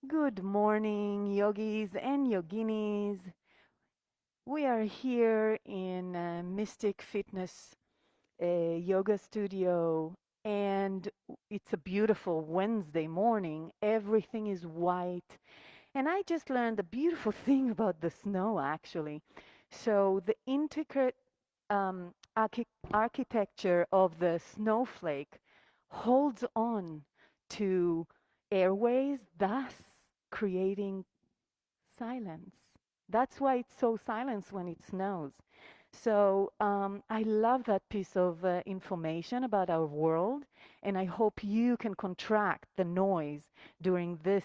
Good morning, yogis and yoginis. We are here in Mystic Fitness Yoga Studio, and it's a beautiful Wednesday morning. Everything is white, and I just learned a beautiful thing about the snow, actually. So, the intricate architecture of the snowflake holds on to airways, thus creating silence. That's why it's so silent when it snows. So I love that piece of information about our world, and I hope you can contract the noise during this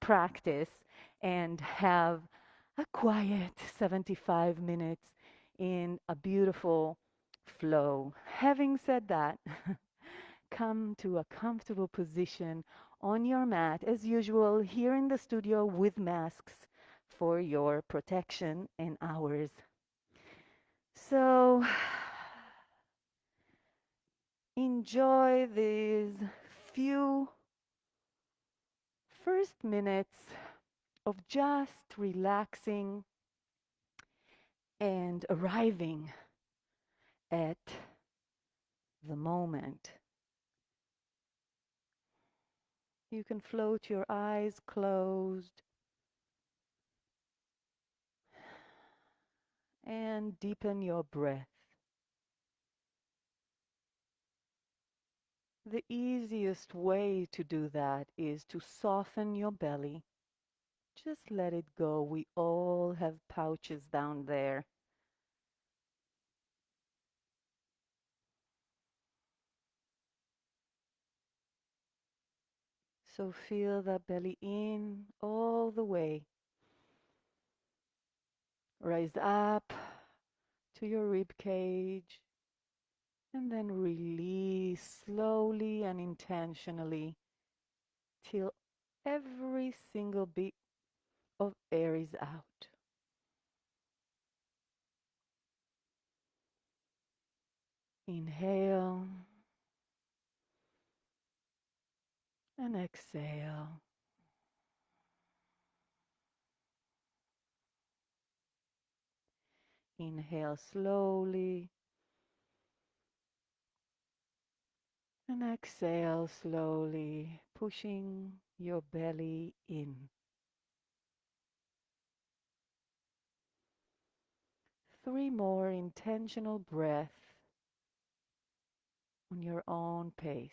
practice and have a quiet 75 minutes in a beautiful flow. Having said that, come to a comfortable position on your mat, as usual, here in the studio with masks for your protection and ours. So, enjoy these few first minutes of just relaxing and arriving at the moment. You can float your eyes closed and deepen your breath. The easiest way to do that is to soften your belly. Just let it go. We all have pouches down there. So feel that belly in all the way. Rise up to your rib cage and then release slowly and intentionally till every single bit of air is out. Inhale and exhale. Inhale slowly and exhale slowly, pushing your belly in. 3 more intentional breaths on your own pace.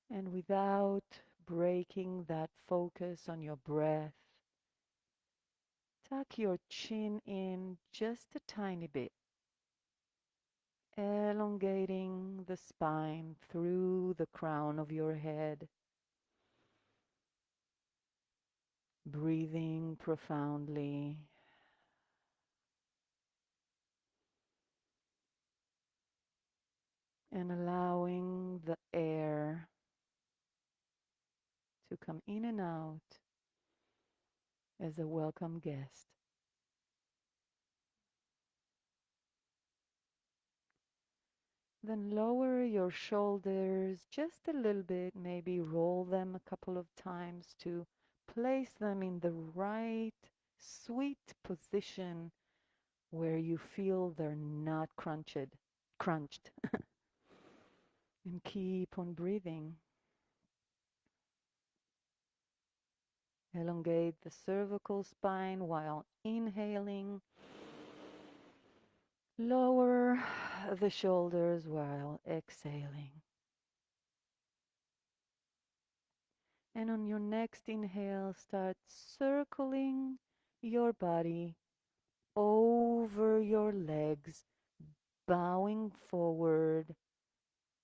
And without breaking that focus on your breath, tuck your chin in just a tiny bit, elongating the spine through the crown of your head, breathing profoundly and allowing the air to come in and out as a welcome guest. Then lower your shoulders just a little bit, maybe roll them a couple of times to place them in the right sweet position where you feel they're not crunched. And keep on breathing. Elongate the cervical spine while inhaling. Lower the shoulders while exhaling. And on your next inhale, start circling your body over your legs, bowing forward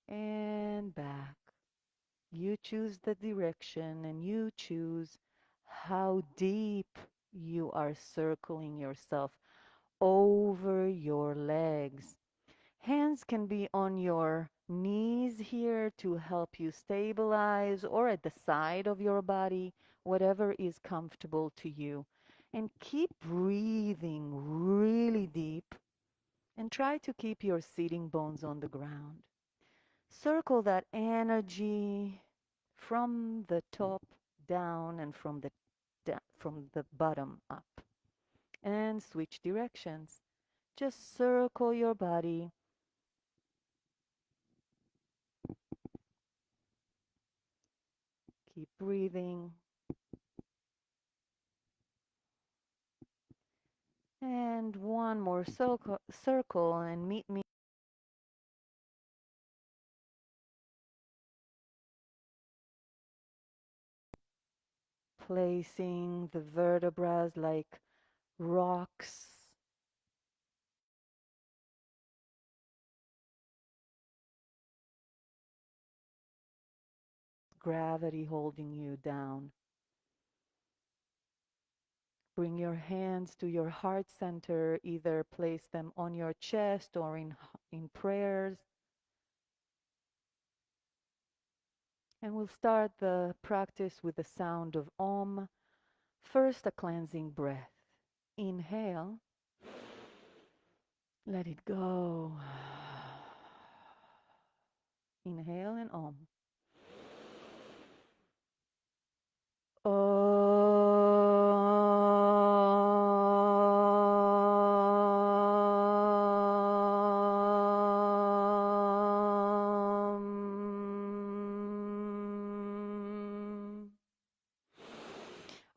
and back. You choose the direction and you choose how deep you are circling yourself over your legs. Hands can be on your knees here to help you stabilize, or at the side of your body, whatever is comfortable to you. And keep breathing really deep and try to keep your sitting bones on the ground. Circle that energy from the top down and from the bottom up, and switch directions. Just circle your body. Keep breathing. And one more circle and meet me. Placing the vertebrae like rocks, gravity holding you down. Bring your hands to your heart center, either place them on your chest or in prayers. And we'll start the practice with the sound of Om. First, a cleansing breath. Inhale, let it go. Inhale and Om.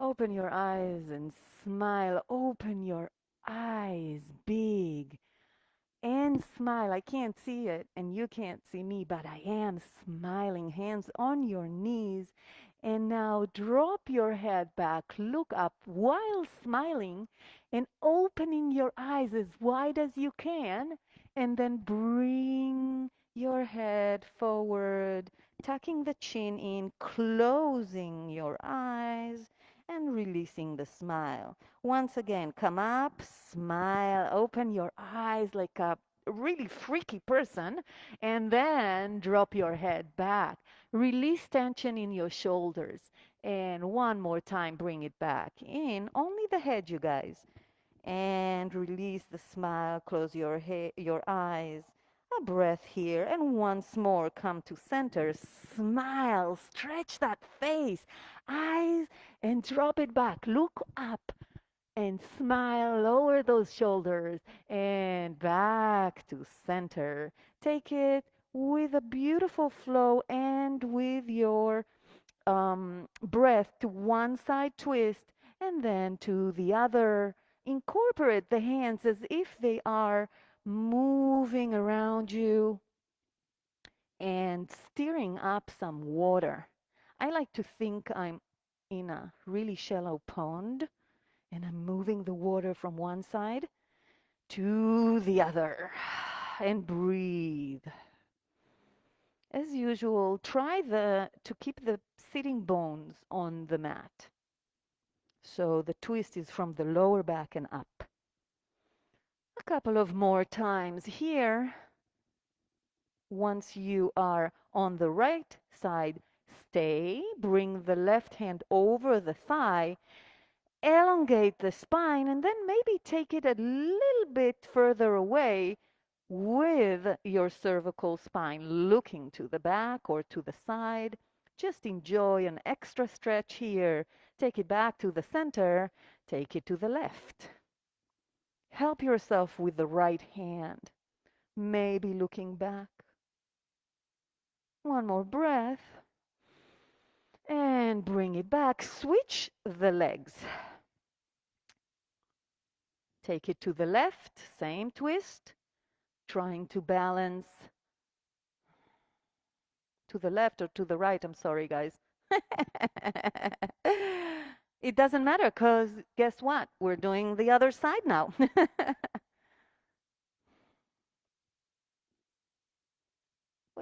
Open your eyes and smile. Open your eyes big and smile. I can't see it and you can't see me, but I am smiling. Hands on your knees. And now drop your head back, look up while smiling and opening your eyes as wide as you can. And then bring your head forward, tucking the chin in, closing your eyes and releasing the smile. Once again, come up, smile, open your eyes like a really freaky person, and then drop your head back. Release tension in your shoulders. And one more time, bring it back in. Only the head, you guys. And release the smile, close your eyes. A breath here, and once more come to center. Smile, stretch that face, eyes, and drop it back. Look up and smile, lower those shoulders, and back to center. Take it with a beautiful flow and with your breath to one side twist and then to the other. Incorporate the hands as if they are moving around you and stirring up some water. I like to think I'm in a really shallow pond and I'm moving the water from one side to the other. And breathe. As usual, try to keep the sitting bones on the mat. So the twist is from the lower back and up. A couple of more times here. Once you are on the right side, stay. Bring the left hand over the thigh. Elongate the spine and then maybe take it a little bit further away with your cervical spine looking to the back or to the side. Just enjoy an extra stretch here. Take it back to the center. Take it to the left. Help yourself with the right hand, maybe looking back. One more breath. And bring it back. Switch the legs. Take it to the left, same twist. Trying to balance to the left or to the right. I'm sorry, guys. It doesn't matter because guess what? We're doing the other side now.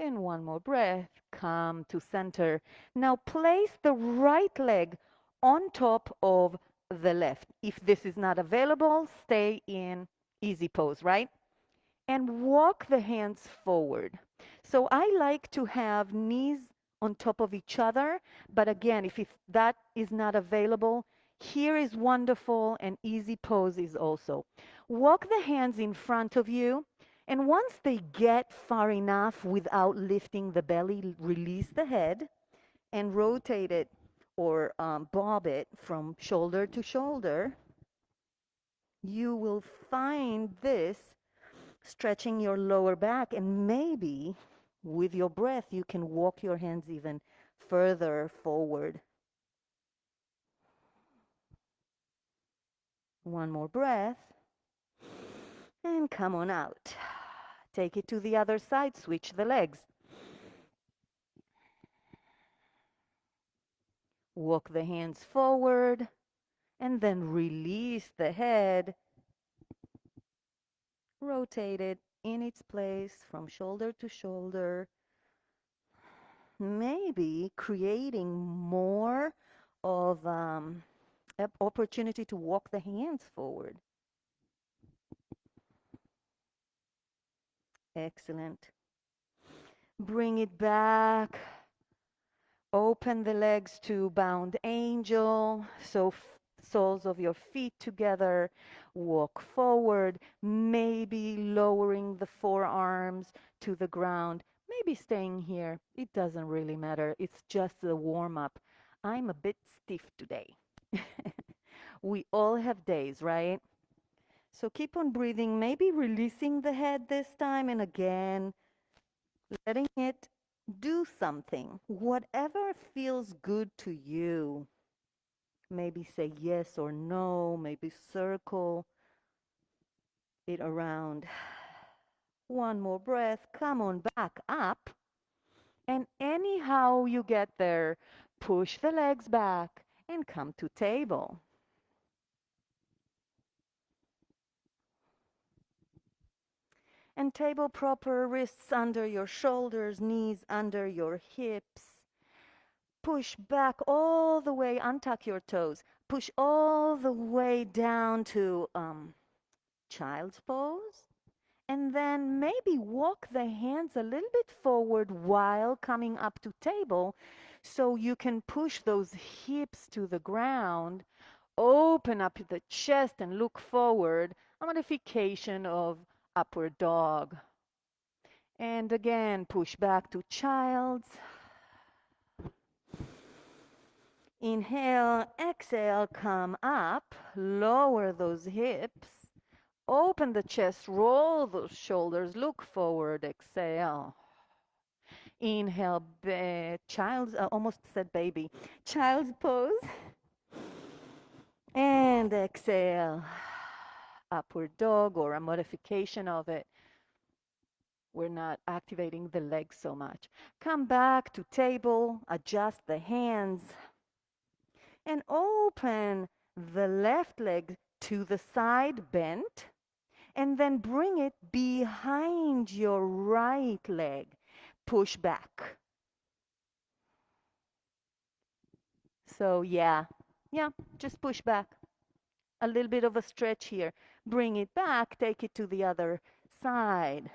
And one more breath. Come to center. Now place the right leg on top of the left. If this is not available, stay in easy pose, right? and walk the hands forward. So I like to have knees on top of each other, but again, if that is not available, here is wonderful and easy poses also. Walk the hands in front of you, and once they get far enough without lifting the belly, release the head and rotate it or bob it from shoulder to shoulder. You will find this stretching your lower back, and maybe with your breath you can walk your hands even further forward. One more breath and come on out. Take it to the other side, switch the legs. Walk the hands forward and then release the head. Rotate it in its place from shoulder to shoulder. Maybe creating more of opportunity to walk the hands forward. Excellent. Bring it back. Open the legs to bound angel. So soles of your feet together. Walk forward, maybe lowering the forearms to the ground. Maybe staying here. It doesn't really matter. It's just a warm up. I'm a bit stiff today. We all have days, right? So keep on breathing, maybe releasing the head this time, and again, letting it do something. Whatever feels good to you. Maybe say yes or no, maybe circle it around. One more breath. Come on back up. And anyhow you get there, push the legs back and come to table. And table proper, wrists under your shoulders, knees under your hips. Push back all the way, untuck your toes. Push all the way down to child's pose. And then maybe walk the hands a little bit forward while coming up to table so you can push those hips to the ground. Open up the chest and look forward. A modification of upward dog. And again, push back to child's. Inhale, exhale, come up, lower those hips, open the chest, roll those shoulders, look forward, exhale. Inhale, child's, almost said baby, child's pose. And exhale, upward dog or a modification of it. We're not activating the legs so much. Come back to table, adjust the hands, and open the left leg to the side bent, and then bring it behind your right leg. Push back. So yeah, just push back. A little bit of a stretch here. Bring it back, take it to the other side.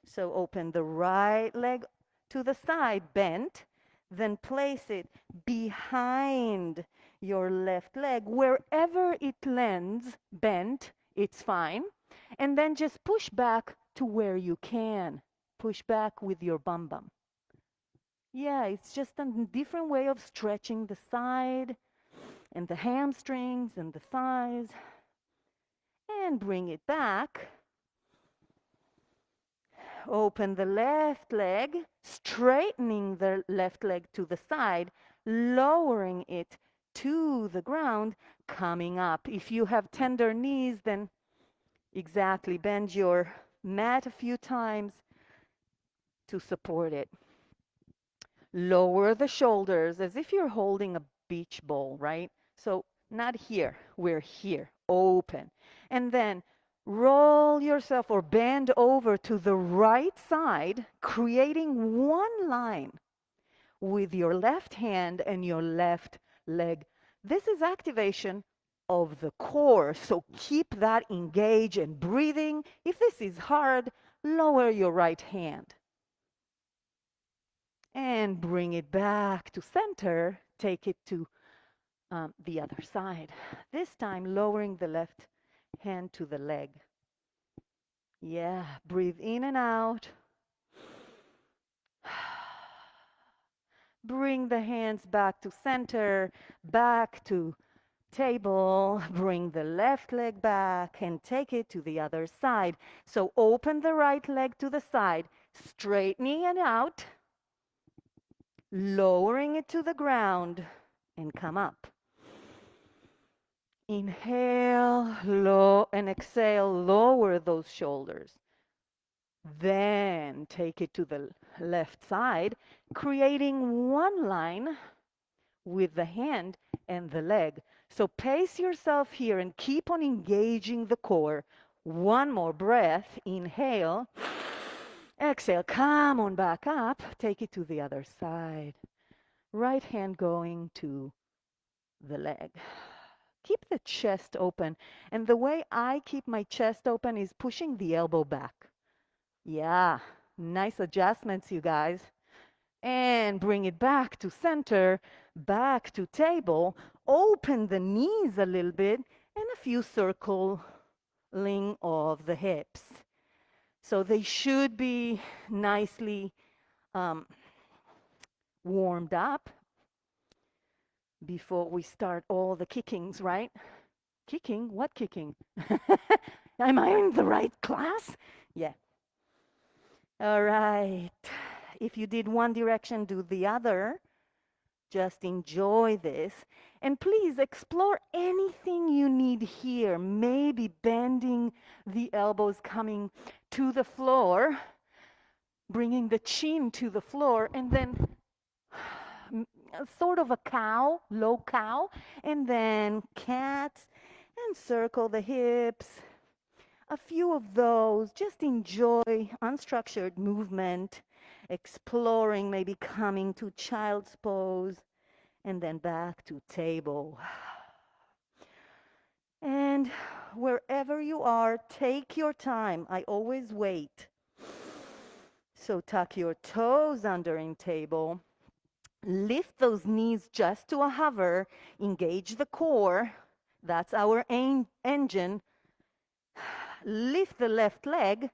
So open the right leg to the side, bent, then place it behind your left leg. Wherever it lands, bent, it's fine. And then just push back to where you can. Push back with your bum bum. Yeah, it's just a different way of stretching the side and the hamstrings and the thighs. And bring it back. Open the left leg, straightening the left leg to the side, lowering it to the ground, coming up. If you have tender knees, then exactly, bend your mat a few times to support it. Lower the shoulders as if you're holding a beach ball, right? So not here, we're here, open. And then roll yourself or bend over to the right side, creating one line with your left hand and your left leg. This is activation of the core. So keep that engaged and breathing. If this is hard, lower your right hand and bring it back to center. Take it to the other side. This time, lowering the left hand to the leg. Yeah, breathe in and out. Bring the hands back to center, back to table. Bring the left leg back and take it to the other side. So open the right leg to the side, straightening it out, lowering it to the ground, and come up. Inhale, low, and exhale, lower those shoulders. Then take it to the left side, creating one line with the hand and the leg. So pace yourself here and keep on engaging the core. One more breath. Inhale. Exhale. Come on back up. Take it to the other side. Right hand going to the leg. Keep the chest open. And the way I keep my chest open is pushing the elbow back. Yeah, nice adjustments, you guys. And bring it back to center, back to table. Open the knees a little bit and a few circling of the hips. So they should be nicely warmed up before we start all the kickings, right? Kicking? What kicking? Am I in the right class? Yeah. All right. If you did one direction, do the other. Just enjoy this. And please explore anything you need here. Maybe bending the elbows, coming to the floor, bringing the chin to the floor, and then sort of a cow, low cow, and then cat, and circle the hips. A few of those. Just enjoy unstructured movement, exploring, maybe coming to child's pose, and then back to table. And wherever you are, take your time. I always wait. So tuck your toes under in table. Lift those knees just to a hover. Engage the core. That's our engine. Lift the left leg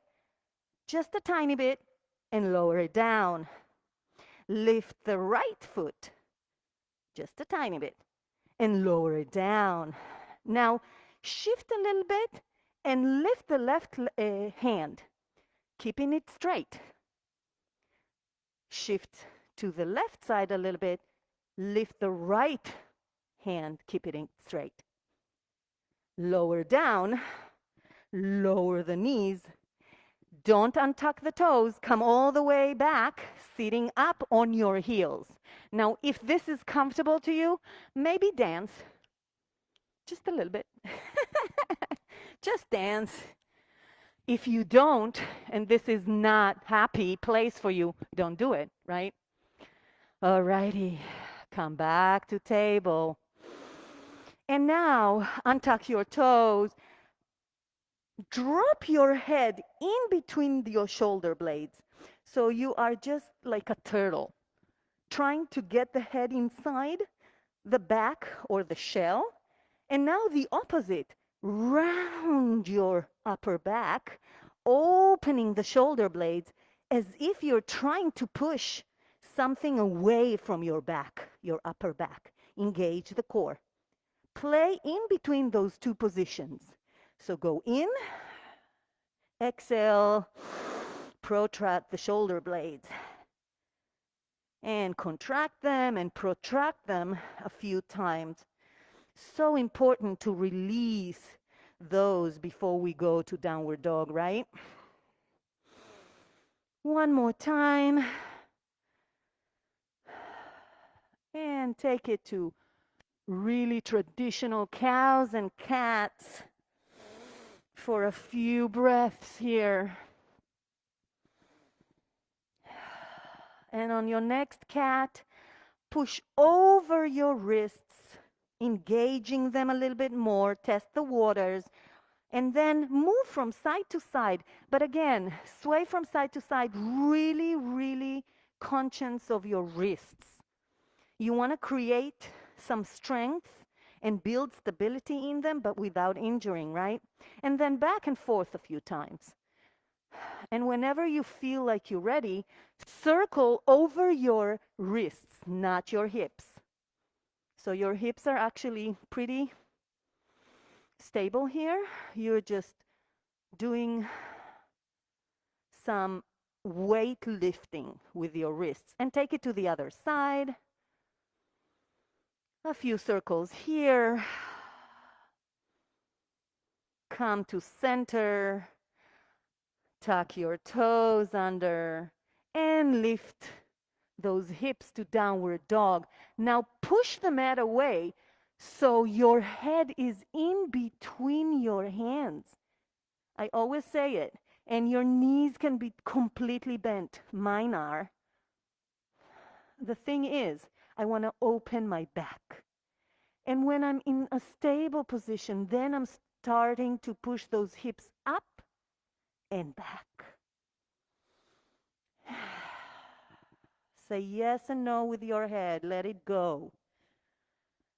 just a tiny bit and lower it down. Lift the right foot just a tiny bit and lower it down. Now shift a little bit and lift the left hand, keeping it straight. Shift to the left side a little bit, lift the right hand, keeping it straight. Lower down, lower the knees. Don't untuck the toes. Come all the way back, sitting up on your heels. Now, if this is comfortable to you, maybe dance. Just a little bit. Just dance. If you don't, and this is not happy place for you, don't do it, right? Alrighty. Come back to table. And now, untuck your toes. Drop your head in between your shoulder blades. So you are just like a turtle, trying to get the head inside the back or the shell. And now the opposite, round your upper back, opening the shoulder blades as if you're trying to push something away from your back, your upper back. Engage the core. Play in between those two positions. So go in, exhale, protract the shoulder blades, and contract them and protract them a few times. So important to release those before we go to downward dog, right? One more time. And take it to really traditional cows and cats for a few breaths here. And on your next cat, push over your wrists engaging them a little bit more, test the waters, and then move from side to side. But again, sway from side to side, really, really conscious of your wrists. You want to create some strength and build stability in them, but without injuring, right? And then back and forth a few times. And whenever you feel like you're ready, circle over your wrists, not your hips. So your hips are actually pretty stable here. You're just doing some weight lifting with your wrists. And take it to the other side. A few circles here. Come to center. Tuck your toes under and lift those hips to downward dog. Now push the mat away so your head is in between your hands. I always say it. And your knees can be completely bent. Mine are. The thing is, I want to open my back. And when I'm in a stable position, then I'm starting to push those hips up and back. Say yes and no with your head. Let it go.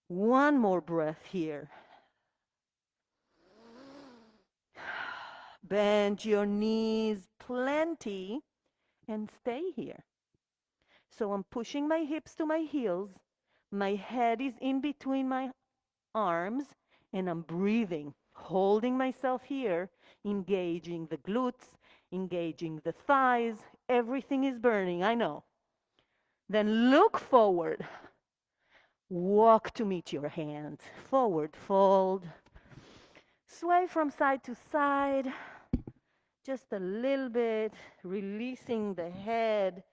One more breath here. Bend your knees plenty and stay here. So I'm pushing my hips to my heels. My head is in between my arms and I'm breathing, holding myself here, engaging the glutes, engaging the thighs. Everything is burning, I know. Then look forward. Walk to meet your hands. Forward fold. Sway from side to side. Just a little bit, releasing the head.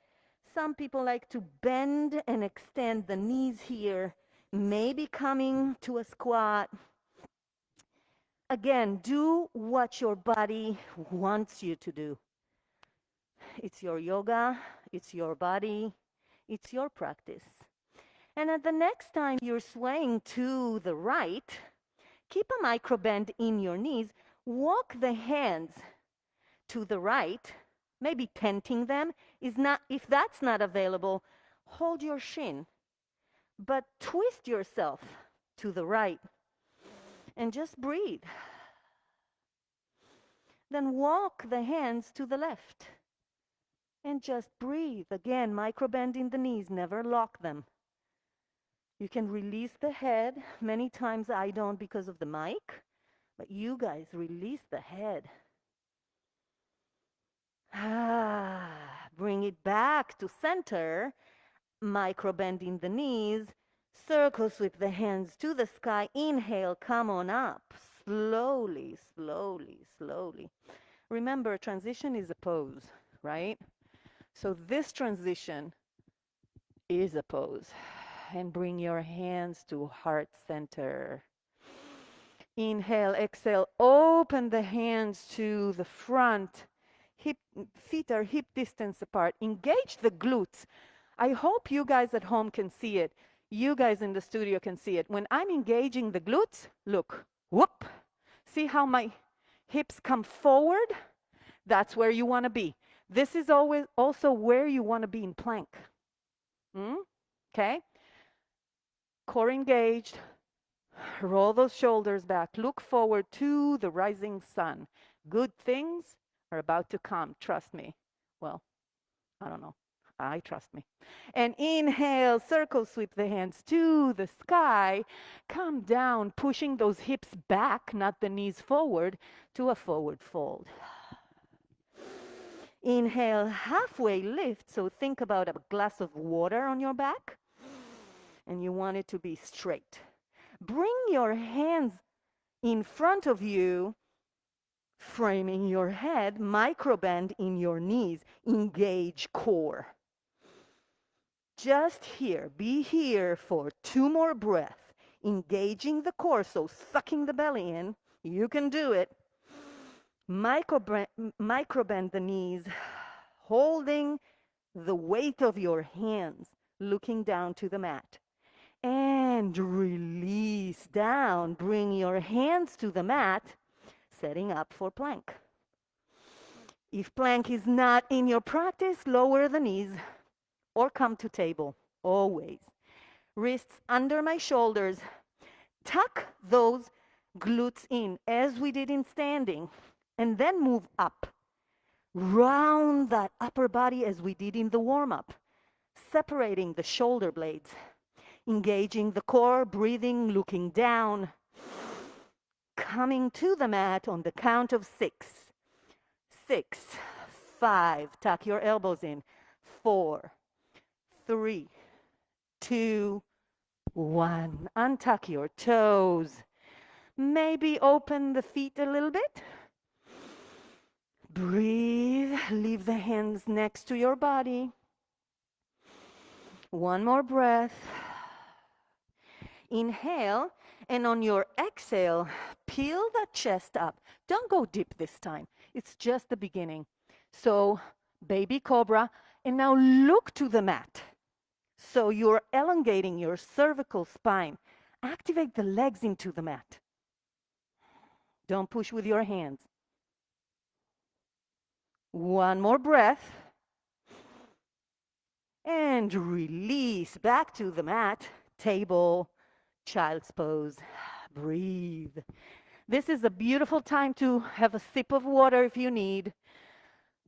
Some people like to bend and extend the knees here, maybe coming to a squat. Again, do what your body wants you to do. It's your yoga, it's your body, it's your practice. And at the next time you're swaying to the right, keep a micro bend in your knees. Walk the hands to the right, maybe tenting them. If that's not available, hold your shin, but twist yourself to the right and just breathe. Then walk the hands to the left and just breathe. Again, micro bend in the knees, never lock them. You can release the head. Many times I don't because of the mic, but you guys release the head. Bring it back to center. Micro bend in the knees. Circle sweep the hands to the sky. Inhale, come on up. Slowly, slowly, slowly. Remember, transition is a pose, right? So this transition is a pose. And bring your hands to heart center. Inhale, exhale, open the hands to the front. Feet are hip distance apart. Engage the glutes. I hope you guys at home can see it. You guys in the studio can see it. When I'm engaging the glutes, look, whoop. See how my hips come forward? That's where you want to be. This is always also where you want to be in plank. Okay? Core engaged. Roll those shoulders back. Look forward to the rising sun. Good things are about to come. Trust me. Well, I don't know. I trust me. And inhale, circle sweep the hands to the sky. Come down, pushing those hips back, not the knees forward, to a forward fold. Inhale, halfway lift. So think about a glass of water on your back. And you want it to be straight. Bring your hands in front of you, framing your head, micro bend in your knees, engage core. Just here, be here for 2 more breaths, engaging the core, so sucking the belly in. You can do it. Micro bend the knees, holding the weight of your hands, looking down to the mat. And release down. Bring your hands to the mat, setting up for plank. If plank is not in your practice, lower the knees or come to table, always. Wrists under my shoulders. Tuck those glutes in as we did in standing, and then move up. Round that upper body as we did in the warm-up, separating the shoulder blades, engaging the core, breathing, looking down, coming to the mat on the count of 6. 6, 5, tuck your elbows in. 4, 3, 2, 1. Untuck your toes. Maybe open the feet a little bit. Breathe. Leave the hands next to your body. One more breath. Inhale, and on your exhale, peel the chest up. Don't go deep this time. It's just the beginning. So, baby cobra, and now look to the mat. So you're elongating your cervical spine. Activate the legs into the mat. Don't push with your hands. One more breath. And release back to the mat. Table, child's pose. Breathe. This is a beautiful time to have a sip of water if you need,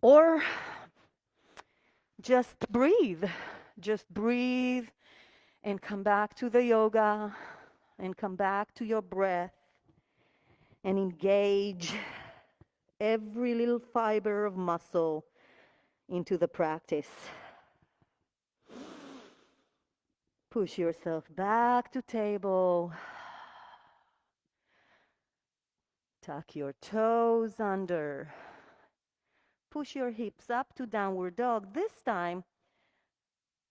or just breathe. Just breathe and come back to the yoga and come back to your breath and engage every little fiber of muscle into the practice. Push yourself back to table. Tuck your toes under. Push your hips up to downward dog. This time,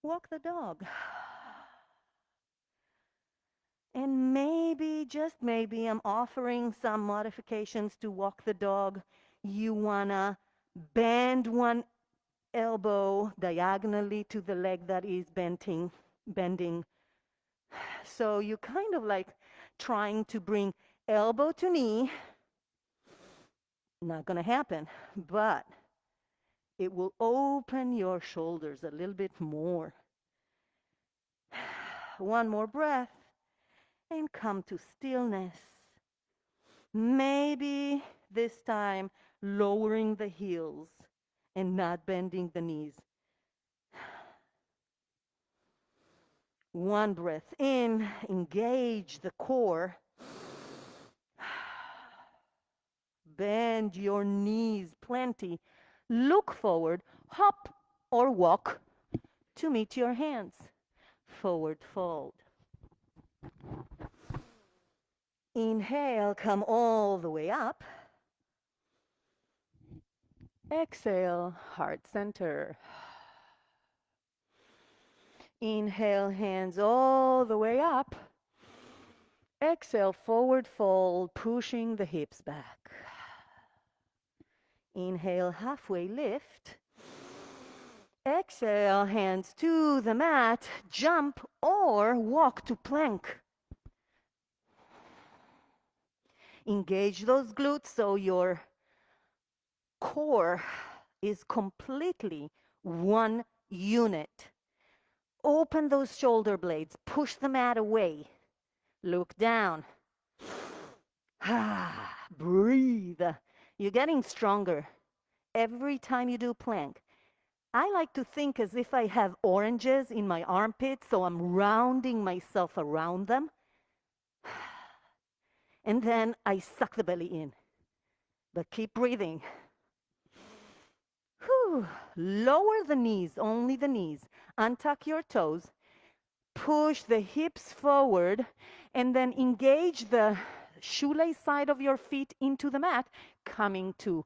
walk the dog. And maybe, just maybe, I'm offering some modifications to walk the dog. You wanna bend one elbow diagonally to the leg that is bending. So you kind of like trying to bring elbow to knee. Not gonna happen, but it will open your shoulders a little bit more. One more breath and come to stillness. Maybe this time lowering the heels and not bending the knees. One breath in, engage the core. Bend your knees plenty. Look forward, hop or walk to meet your hands. Forward fold. Inhale, come all the way up. Exhale, heart center. Inhale, hands all the way up. Exhale, forward fold, pushing the hips back. Inhale, halfway lift. Exhale, hands to the mat, jump or walk to plank. Engage those glutes so your core is completely one unit. Open those shoulder blades, push the mat away. Look down. Breathe. You're getting stronger every time you do plank. I like to think as if I have oranges in my armpits, so I'm rounding myself around them. And then I suck the belly in. But keep breathing. Whew. Lower the knees, only the knees. Untuck your toes. Push the hips forward and then engage the shoelace side of your feet into the mat, coming to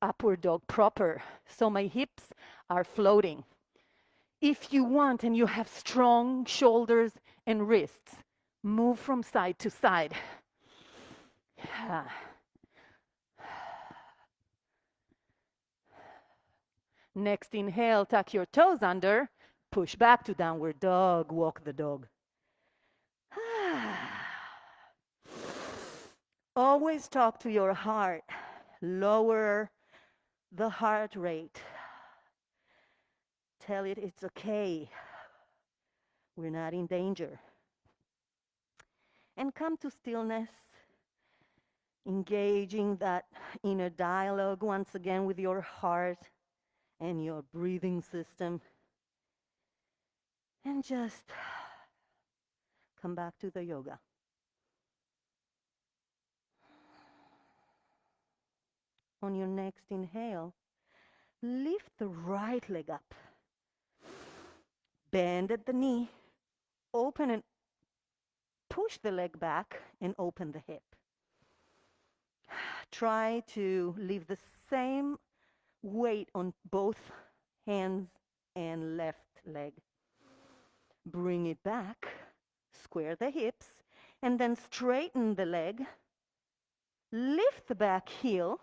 upward dog proper. So my hips are floating. If you want and you have strong shoulders and wrists, move from side to side. Next inhale, tuck your toes under, push back to downward dog, walk the dog. Always talk to your heart. Lower the heart rate. Tell it it's okay. We're not in danger. And come to stillness, engaging that inner dialogue once again with your heart and your breathing system. And just come back to the yoga. On your next inhale, lift the right leg up. Bend at the knee. Open and push the leg back and open the hip. Try to leave the same weight on both hands and left leg. Bring it back, square the hips, and then straighten the leg. Lift the back heel,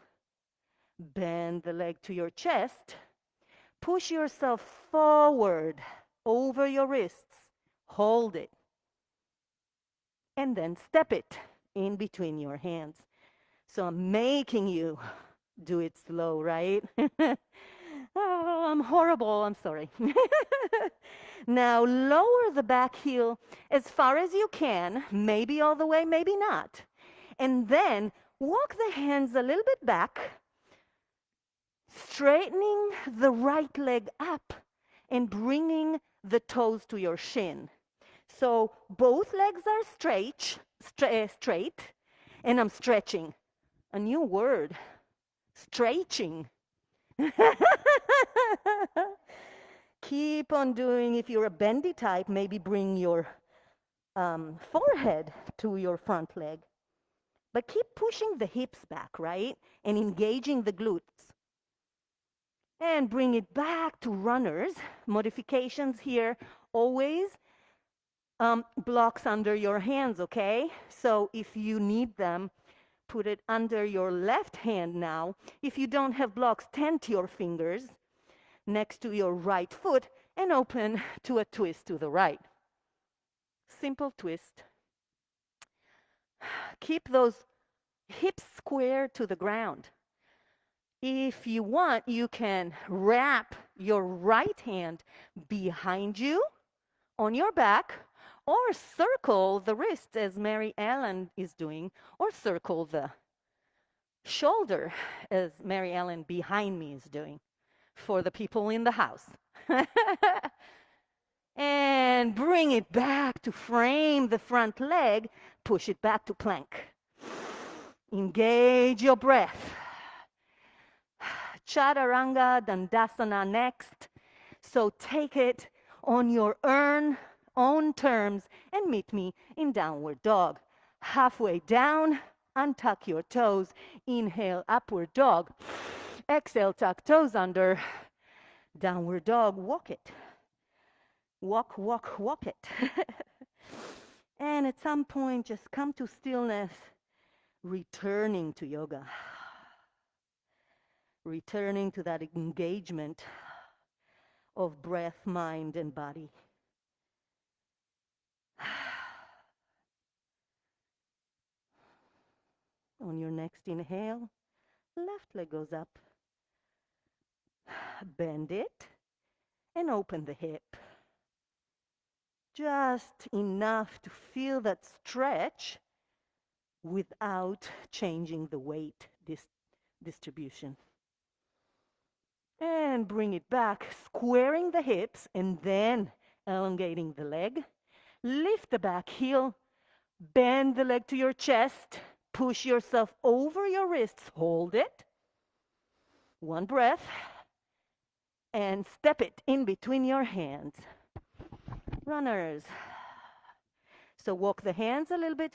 bend the leg to your chest, push yourself forward over your wrists, hold it, and then step it in between your hands. So I'm making you do it slow, right? Oh, I'm horrible, I'm sorry. Now lower the back heel as far as you can, maybe all the way, maybe not. And then walk the hands a little bit back, straightening the right leg up and bringing the toes to your shin. So both legs are straight, and I'm stretching. A new word, stretching. Keep on doing. If you're a bendy type, maybe bring your forehead to your front leg. But keep pushing the hips back, right? And engaging the glutes. And bring it back to runners. Modifications here, always blocks under your hands, okay? So if you need them, put it under your left hand now. If you don't have blocks, tent your fingers next to your right foot and open to a twist to the right. Simple twist. Keep those hips square to the ground. If you want, you can wrap your right hand behind you on your back, or circle the wrists as Mary Ellen is doing, or circle the shoulder as Mary Ellen behind me is doing for the people in the house. And bring it back to frame the front leg, push it back to plank. Engage your breath. Chaturanga Dandasana next. So take it on your own terms and meet me in downward dog. Halfway down, untuck your toes. Inhale, upward dog. Exhale, tuck toes under. Downward dog, walk it. Walk, walk, walk it. And at some point, just come to stillness, returning to yoga. Returning to that engagement of breath, mind, and body. On your next inhale, left leg goes up. Bend it and open the hip. Just enough to feel that stretch without changing the weight distribution. And bring it back, squaring the hips and then elongating the leg. Lift the back heel, bend the leg to your chest, push yourself over your wrists, hold it. One breath, and step it in between your hands. Runners. So walk the hands a little bit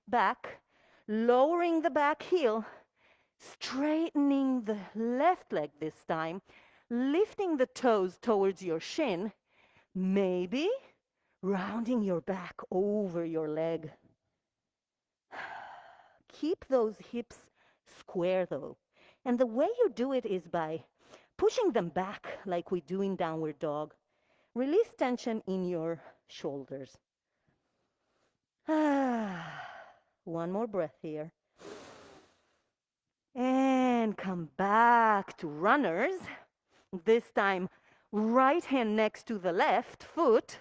back, lowering the back heel, straightening the left leg this time, lifting the toes towards your shin, maybe rounding your back over your leg. Keep those hips square though. And the way you do it is by pushing them back like we do in downward dog. Release tension in your shoulders. One more breath here. And come back to runners. This time, right hand next to the left foot,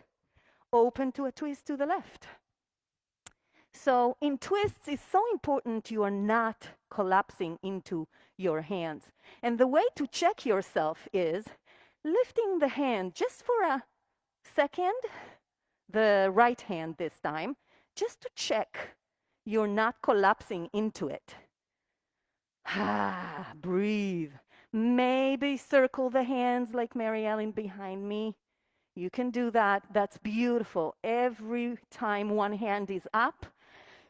open to a twist to the left. So in twists, it's so important you are not collapsing into your hands. And the way to check yourself is lifting the hand just for a second, the right hand this time, just to check you're not collapsing into it. Breathe. Maybe circle the hands like Mary Ellen behind me. You can do that. That's beautiful. Every time one hand is up,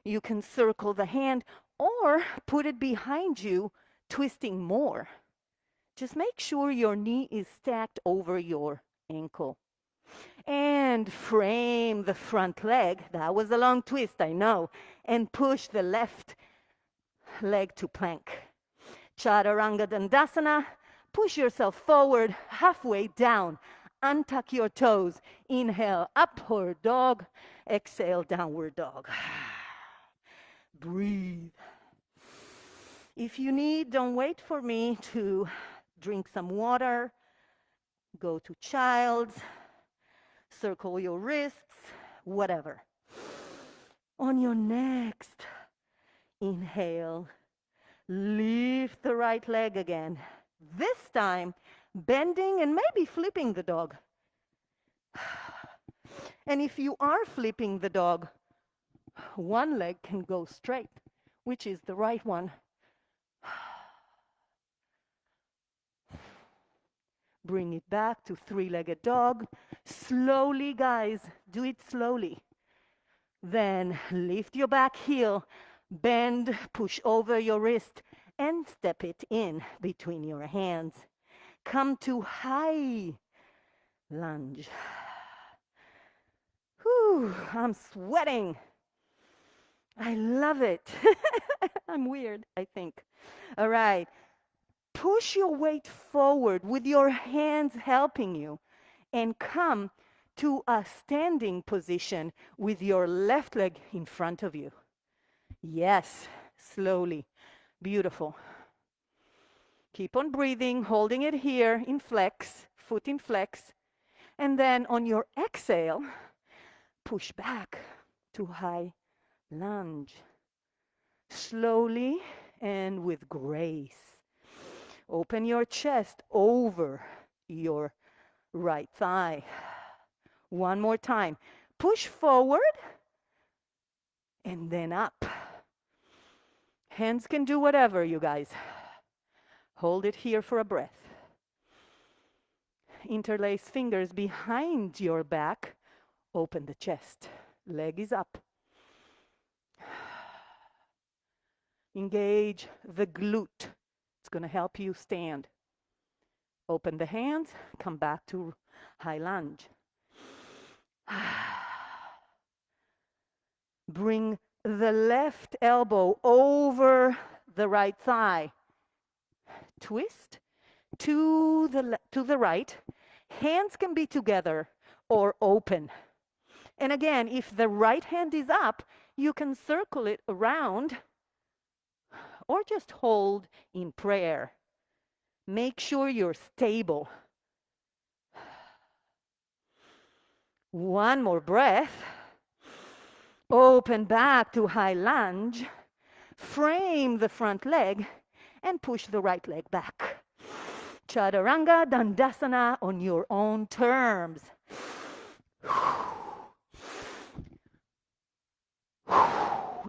you can circle the hand or put it behind you, twisting more. Just make sure your knee is stacked over your ankle. And frame the front leg. That was a long twist, I know. And push the left leg to plank. Chaturanga Dandasana. Push yourself forward, halfway down. Untuck your toes. Inhale, upward dog. Exhale, downward dog. Breathe. If you need, don't wait for me to drink some water. Go to child's. Circle your wrists, whatever. On your next inhale, lift the right leg again. This time, bending and maybe flipping the dog. And if you are flipping the dog, one leg can go straight, which is the right one. Bring it back to three-legged dog. Slowly, guys, do it slowly. Then lift your back heel, bend, push over your wrist, and step it in between your hands. Come to high lunge. Whew, I'm sweating. I love it. I'm weird, I think. All right. Push your weight forward with your hands helping you and come to a standing position with your left leg in front of you. Yes, slowly. Beautiful. Keep on breathing, holding it here in flex, foot in flex. And then on your exhale, push back to high lunge. Slowly and with grace. Open your chest over your right thigh. One more time. Push forward and then up. Hands can do whatever, you guys. Hold it here for a breath. Interlace fingers behind your back. Open the chest. Leg is up. Engage the glute. It's going to help you stand. Open the hands. Come back to high lunge. Bring the left elbow over the right thigh. Twist to the right. Hands can be together or open. And again, if the right hand is up, you can circle it around or just hold in prayer. Make sure you're stable. One more breath. Open back to high lunge. Frame the front leg and push the right leg back. Chaturanga Dandasana on your own terms.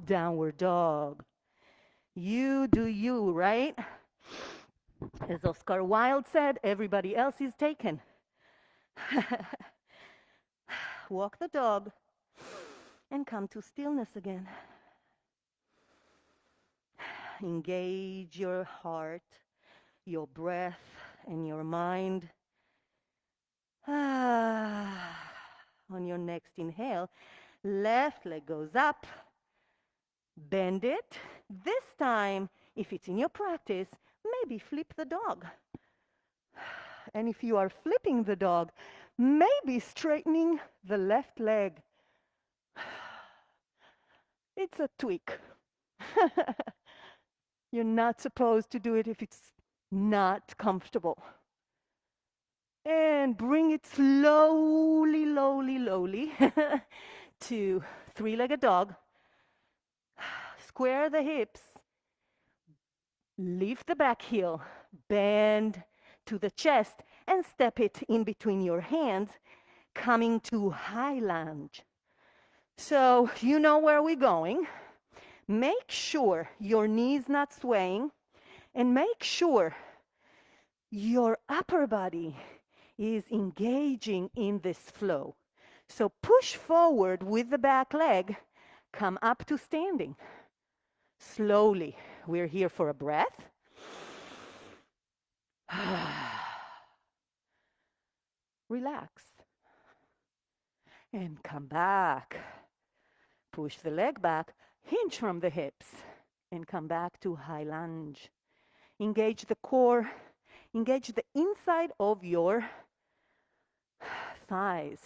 Downward dog. You do you, right? As Oscar Wilde said, everybody else is taken. Walk the dog and come to stillness again. Engage your heart, your breath, and your mind. On your next inhale, left leg goes up. Bend it. This time, if it's in your practice, maybe flip the dog. And if you are flipping the dog, maybe straightening the left leg. It's a tweak. You're not supposed to do it if it's not comfortable. And bring it slowly, lowly to three-legged dog. Square the hips. Lift the back heel. Bend to the chest and step it in between your hands, coming to high lunge. So you know where we're going. Make sure your knee's not swaying, and make sure your upper body is engaging in this flow. So push forward with the back leg, come up to standing. Slowly, we're here for a breath. Relax. And come back. Push the leg back, hinge from the hips, and come back to high lunge. Engage the core, engage the inside of your thighs.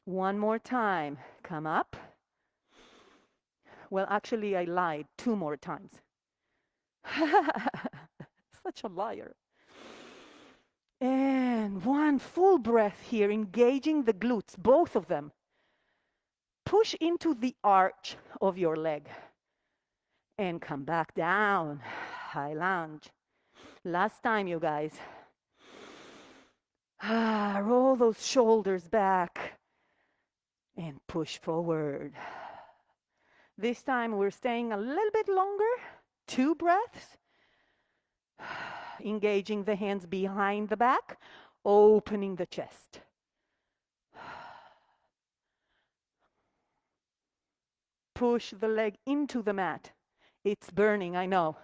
One more time. Come up. Well, actually, I lied 2 more times. Such a liar. And one full breath here, engaging the glutes, both of them. Push into the arch of your leg and come back down. High lunge. Last time, you guys. Roll those shoulders back and push forward. This time we're staying a little bit longer. 2 breaths. Engaging the hands behind the back, opening the chest. Push the leg into the mat. It's burning, I know,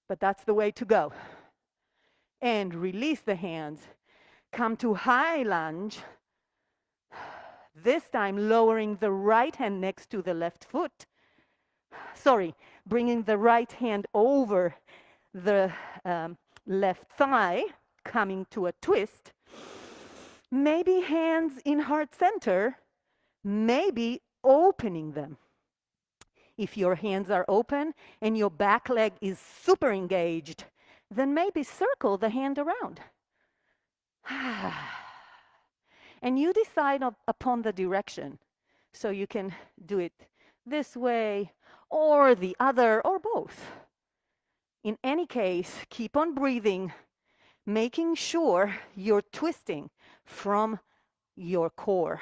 but that's the way to go. And release the hands. Come to high lunge. This time lowering the right hand next to the left foot. Sorry, bringing the right hand over the left thigh, coming to a twist. Maybe hands in heart center, maybe opening them. If your hands are open and your back leg is super engaged, then maybe circle the hand around. And you decide upon the direction. So you can do it this way or the other or both. In any case, keep on breathing, making sure you're twisting from your core.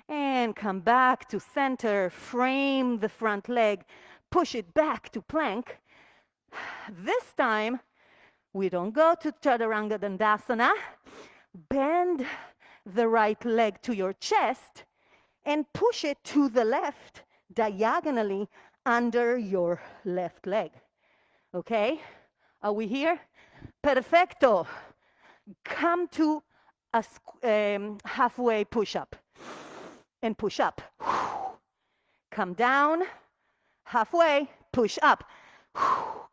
And come back to center, frame the front leg, push it back to plank. This time, we don't go to Chaturanga Dandasana. Bend the right leg to your chest and push it to the left, diagonally under your left leg. Okay? Are we here? Perfecto. Come to a halfway push-up. And push up. Come down. Halfway. Push up.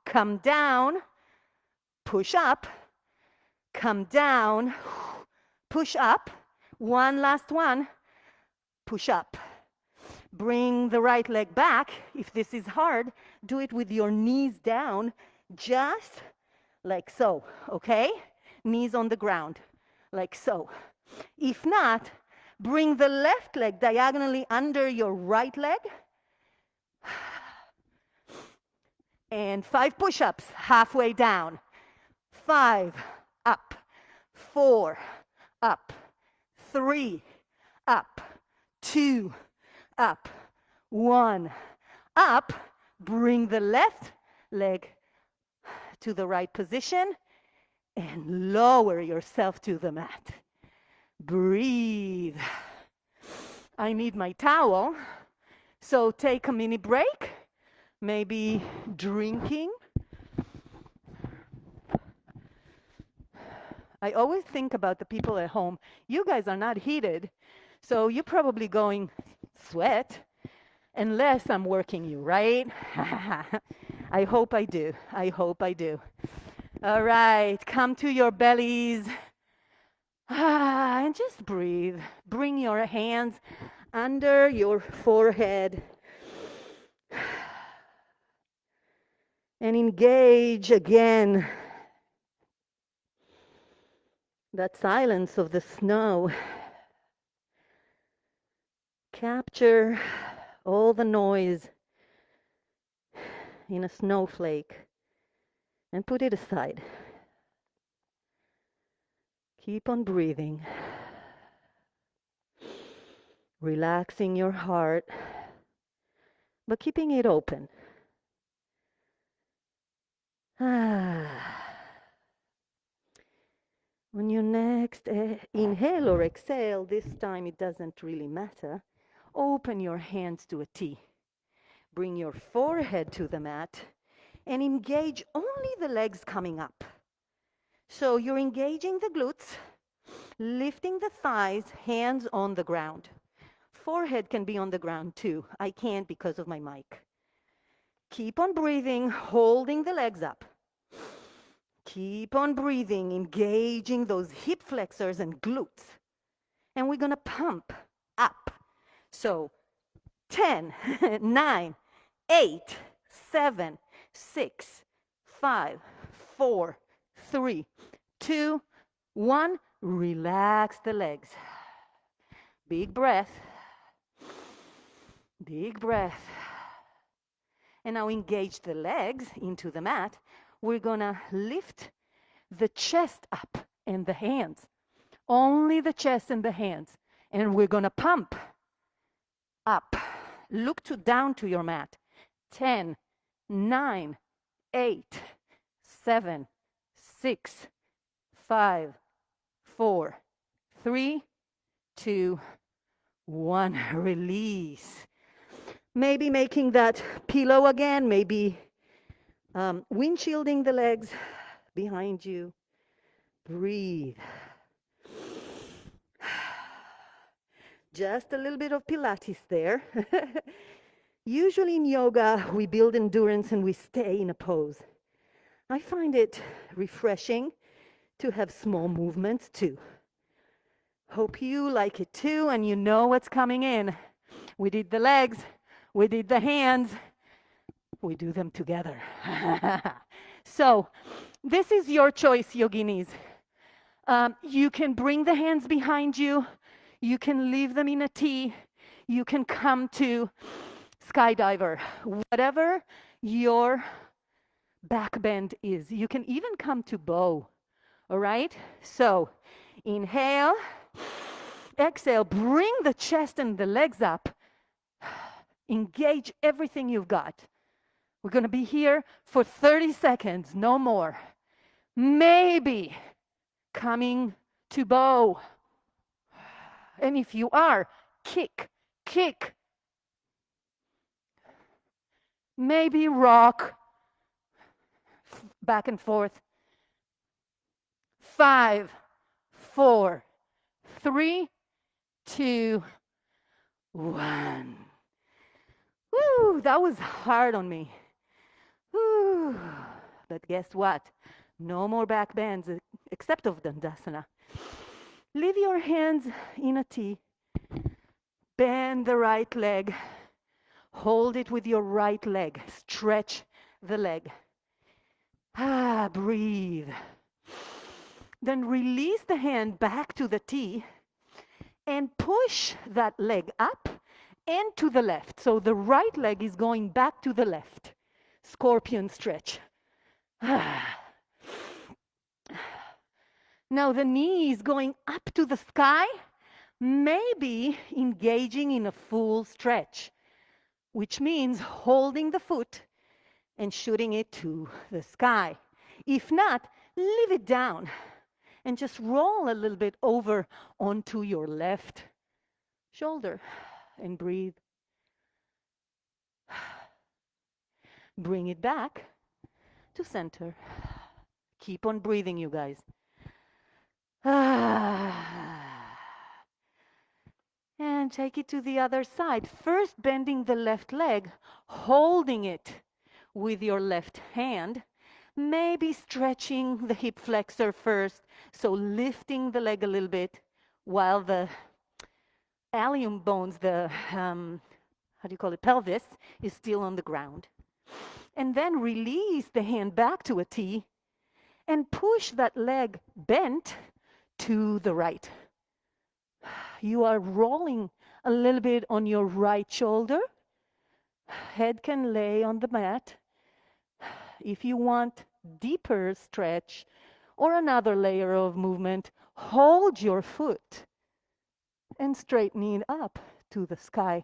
Come down. Push up. Come down. Push up. One last one. Push up. Bring the right leg back. If this is hard, do it with your knees down, just like so, okay? Knees on the ground, like so. If not, bring the left leg diagonally under your right leg. And 5 push-ups, halfway down. 5, up. 4, up. 3, up. 2, up. 1, up. Bring the left leg to the right position and lower yourself to the mat. Breathe. I need my towel, so take a mini break, maybe drinking. I always think about the people at home. You guys are not heated, so you're probably going sweat, unless I'm working you, right? I hope I do. I hope I do. All right, come to your bellies. And just breathe. Bring your hands under your forehead. And engage again that silence of the snow. Capture all the noise in a snowflake and put it aside. Keep on breathing, relaxing your heart, but keeping it open. When you next inhale or exhale, this time it doesn't really matter. Open your hands to a T. Bring your forehead to the mat and engage only the legs coming up. So you're engaging the glutes, lifting the thighs, hands on the ground. Forehead can be on the ground too. I can't because of my mic. Keep on breathing, holding the legs up. Keep on breathing, engaging those hip flexors and glutes. And we're going to pump up. So 10, 9, 8, 7, 6, 5, 4, 3, 2, 1. Relax the legs. Big breath. Big breath. And now engage the legs into the mat. We're going to lift the chest up and the hands. Only the chest and the hands. And we're going to pump up. Look down to your mat. 10, 9, 8, 7, 6, 5, 4, 3, 2, 1. Release. Maybe making that pillow again, maybe windshielding the legs behind you. Breathe. Just a little bit of Pilates there. Usually in yoga, we build endurance and we stay in a pose. I find it refreshing to have small movements too. Hope you like it too and you know what's coming in. We did the legs, we did the hands, we do them together. So, this is your choice, yoginis. You can bring the hands behind you. You can leave them in a T. You can come to skydiver. Whatever your back bend is. You can even come to bow. All right? So, inhale. Exhale. Bring the chest and the legs up. Engage everything you've got. We're going to be here for 30 seconds, no more. Maybe coming to bow. And if you are, kick, kick. Maybe rock back and forth. 5, 4, 3, 2, 1. Woo, that was hard on me. Woo. But guess what? No more back bends except of Dandasana. Leave your hands in a T. Bend the right leg. Hold it with your right leg. Stretch the leg. Breathe. Then release the hand back to the T and push that leg up and to the left. So the right leg is going back to the left. Scorpion stretch. Now the knee is going up to the sky, maybe engaging in a full stretch, which means holding the foot and shooting it to the sky. If not, leave it down and just roll a little bit over onto your left shoulder and breathe. Bring it back to center. Keep on breathing, you guys. And take it to the other side. First, bending the left leg, holding it with your left hand. Maybe stretching the hip flexor first, so lifting the leg a little bit while the ilium bones, the, how do you call it, pelvis, is still on the ground. And then release the hand back to a T and push that leg bent to the right. You are rolling a little bit on your right shoulder. Head can lay on the mat. If you want deeper stretch or another layer of movement, hold your foot and straighten it up to the sky.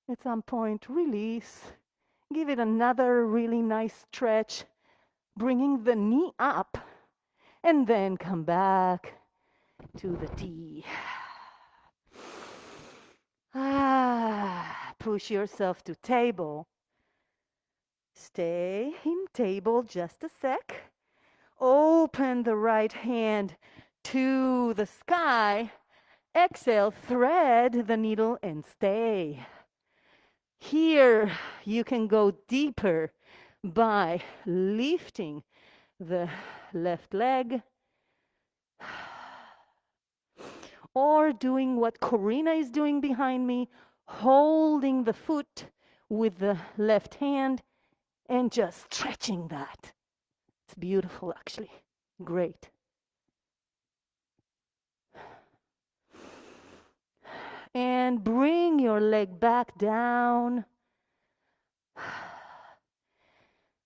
At some point, release. Give it another really nice stretch, bringing the knee up, and then come back to the T. Push yourself to table. Stay in table just a sec. Open the right hand to the sky. Exhale, thread the needle and stay. Here you can go deeper by lifting the left leg or doing what Corina is doing behind me, holding the foot with the left hand and just stretching that. It's beautiful, actually. Great. And bring your leg back down.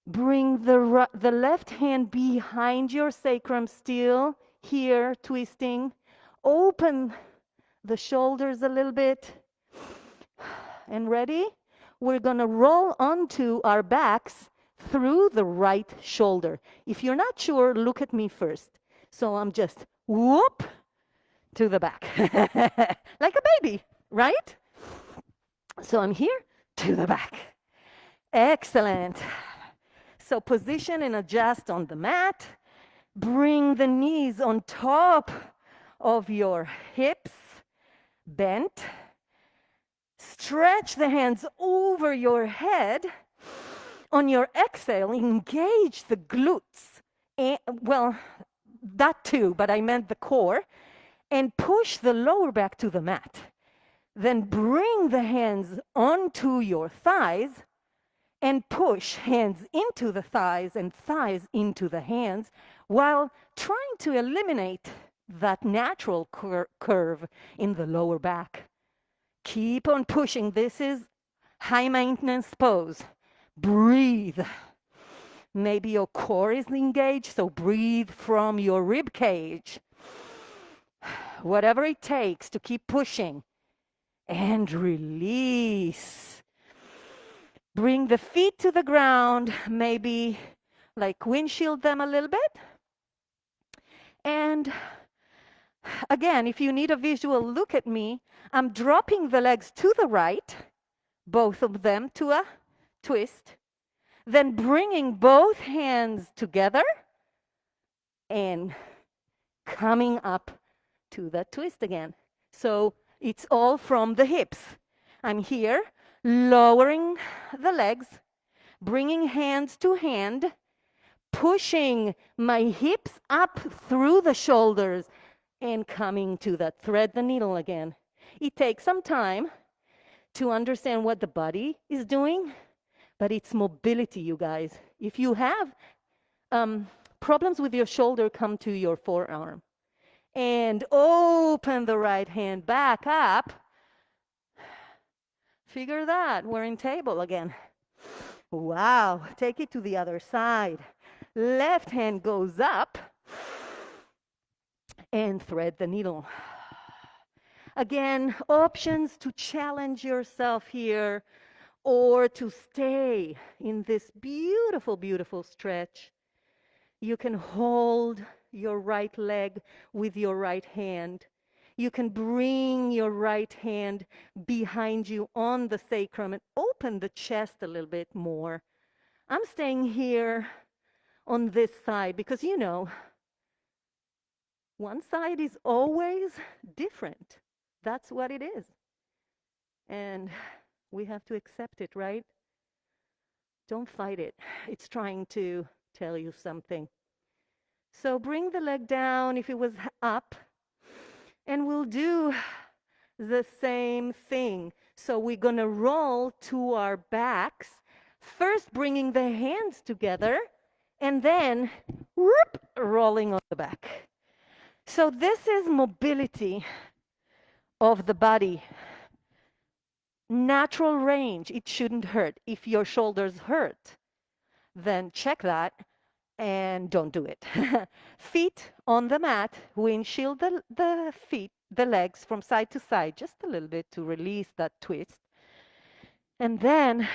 Bring the left hand behind your sacrum still, here, twisting. Open the shoulders a little bit. And ready? We're going to roll onto our backs through the right shoulder. If you're not sure, look at me first. So I'm just whoop to the back. Like a baby, right? So I'm here to the back. Excellent. So position and adjust on the mat. Bring the knees on top of your hips, bent. Stretch the hands over your head. On your exhale, engage the glutes. Well, that too, but I meant the core. And push the lower back to the mat. Then bring the hands onto your thighs and push hands into the thighs and thighs into the hands while trying to eliminate that natural curve in the lower back. Keep on pushing. This is high maintenance pose. Breathe. Maybe your core is engaged, so breathe from your rib cage. Whatever it takes to keep pushing. And release. Bring the feet to the ground, maybe like windshield them a little bit. And again, if you need a visual, look at me. I'm dropping the legs to the right, both of them to a twist. Then bringing both hands together and coming up to that twist again. So it's all from the hips. I'm here, lowering the legs, bringing hands to hand, pushing my hips up through the shoulders, and coming to that thread the needle again. It takes some time to understand what the body is doing, but it's mobility, you guys. If you have problems with your shoulder, come to your forearm. And open the right hand back up. Figure that. We're in table again. Wow. Take it to the other side. Left hand goes up. And thread the needle. Again, options to challenge yourself here or to stay in this beautiful, beautiful stretch. You can hold your right leg with your right hand. You can bring your right hand behind you on the sacrum and open the chest a little bit more. I'm staying here on this side because, you know, one side is always different. That's what it is. And we have to accept it, right? Don't fight it. It's trying to tell you something. So bring the leg down if it was up. And we'll do The same thing. So we're going to roll to our backs, first bringing the hands together, and then whoop, rolling on the back. So this is mobility of the body. Natural range, it shouldn't hurt. If your shoulders hurt, then check that and don't do it. Feet on the mat, windshield the feet, the legs from side to side, just a little bit to release that twist. And then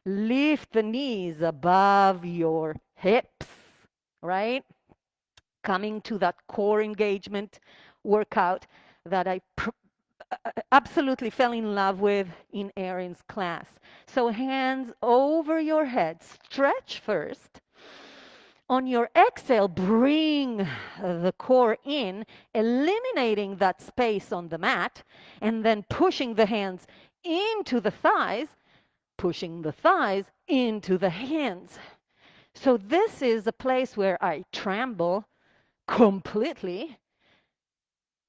lift the knees above your hips, right? Coming to that core engagement workout that I absolutely fell in love with in Erin's class. So hands over your head, stretch first. On your exhale, bring the core in, eliminating that space on the mat, and then pushing the hands into the thighs, pushing the thighs into the hands. So this is a place where I tremble completely,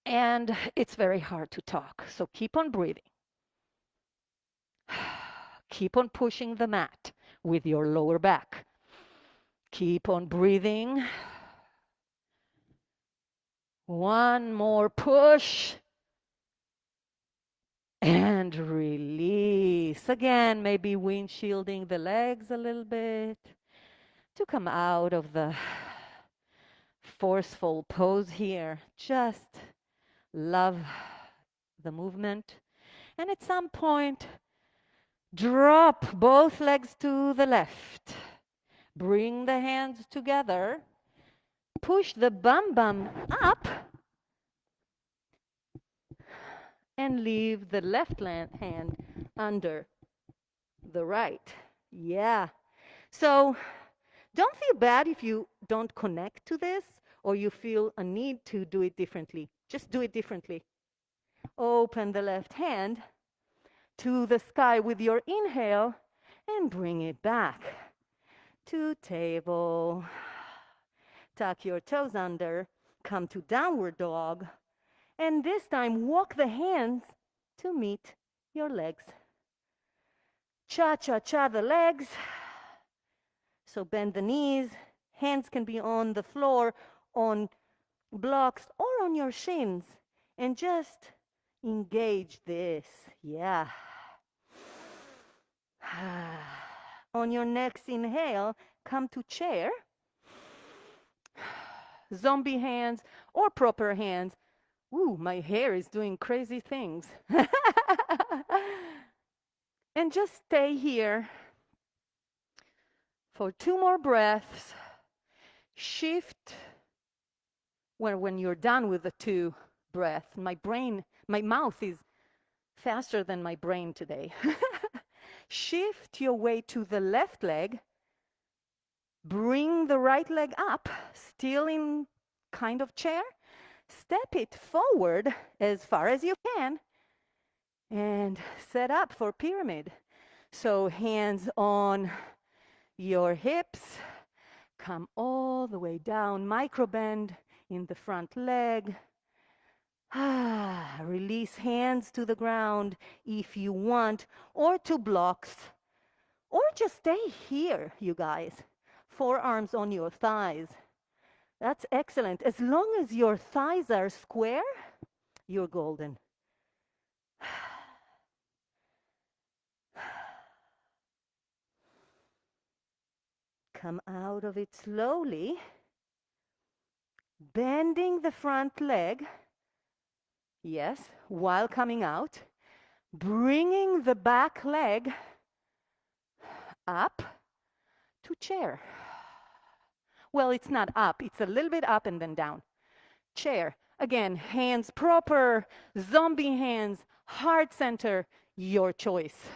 and it's very hard to talk. So keep on breathing. Keep on pushing the mat with your lower back. Keep on breathing. One more push. And release. Again, maybe windshielding the legs a little bit to come out of the forceful pose here. Just love the movement. And at some point, drop both legs to the left. Bring the hands together. Push the bum up. And leave the left hand under the right. Yeah. So don't feel bad if you don't connect to this or you feel a need to do it differently. Just do it differently. Open the left hand to the sky with your inhale and bring it back to table. Tuck your toes under, come to downward dog, and this time walk the hands to meet your legs. Cha-cha-cha the legs. So bend the knees. Hands can be on the floor, on blocks, or on your shins. And just engage this. Yeah. On your next inhale, come to chair. Zombie hands or proper hands. Ooh, my hair is doing crazy things. And just stay here for 2 more breaths. Shift when you're done with the 2 breaths. My mouth is faster than my brain today. Shift your weight to the left leg. Bring the right leg up, still in kind of chair. Step it forward as far as you can and set up for pyramid. So hands on your hips, come all the way down, micro bend in the front leg. Release hands to the ground if you want, or to blocks, or just stay here, you guys. Forearms on your thighs. That's excellent. As long as your thighs are square, you're golden. Come out of it slowly, bending the front leg. Yes, while coming out, bringing the back leg up to chair. Well, it's not up, it's a little bit up and then down. Chair. Again, hands proper, zombie hands, heart center, your choice.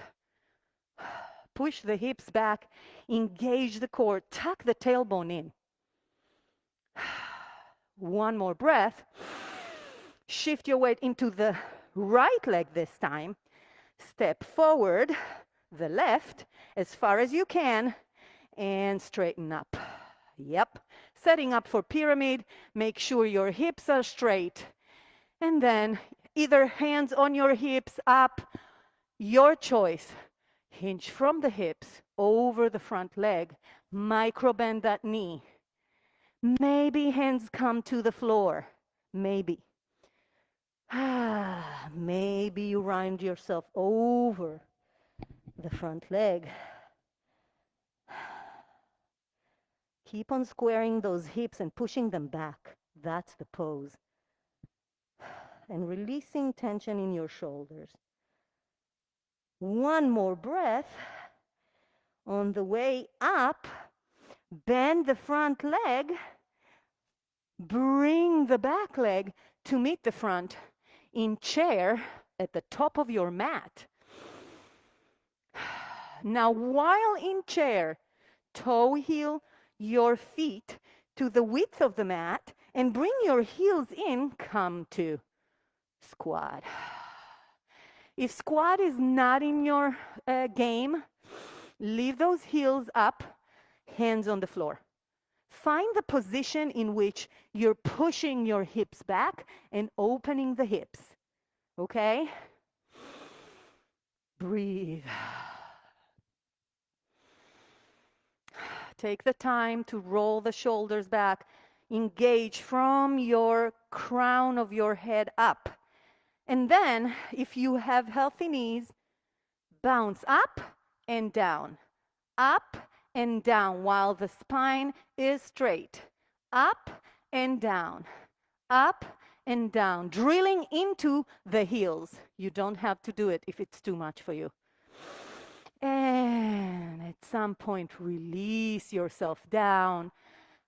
Push the hips back, engage the core, tuck the tailbone in. One more breath. Shift your weight into the right leg this time. Step forward, the left, as far as you can, and straighten up. Yep. Setting up for pyramid. Make sure your hips are straight. And then Either hands on your hips, up, your choice. Hinge from the hips over the front leg. Micro bend that knee. Maybe hands come to the floor. Maybe. Maybe you round yourself over the front leg. Keep on squaring those hips and pushing them back. That's the pose. And releasing tension in your shoulders. One more breath. On the way up, bend the front leg. Bring the back leg to meet the front in chair at the top of your mat. Now, while in chair, toe heel your feet to the width of the mat and bring your heels in. Come to squat. If squat is not in your game, leave those heels up, hands on the floor. Find the position in which you're pushing your hips back and opening the hips. Okay? Breathe. Take the time to roll the shoulders back. Engage from your crown of your head up. And then, if you have healthy knees, bounce up and down while the spine is straight. Up and down, drilling into the heels. You don't have to do it if it's too much for you. And at some point, release yourself down.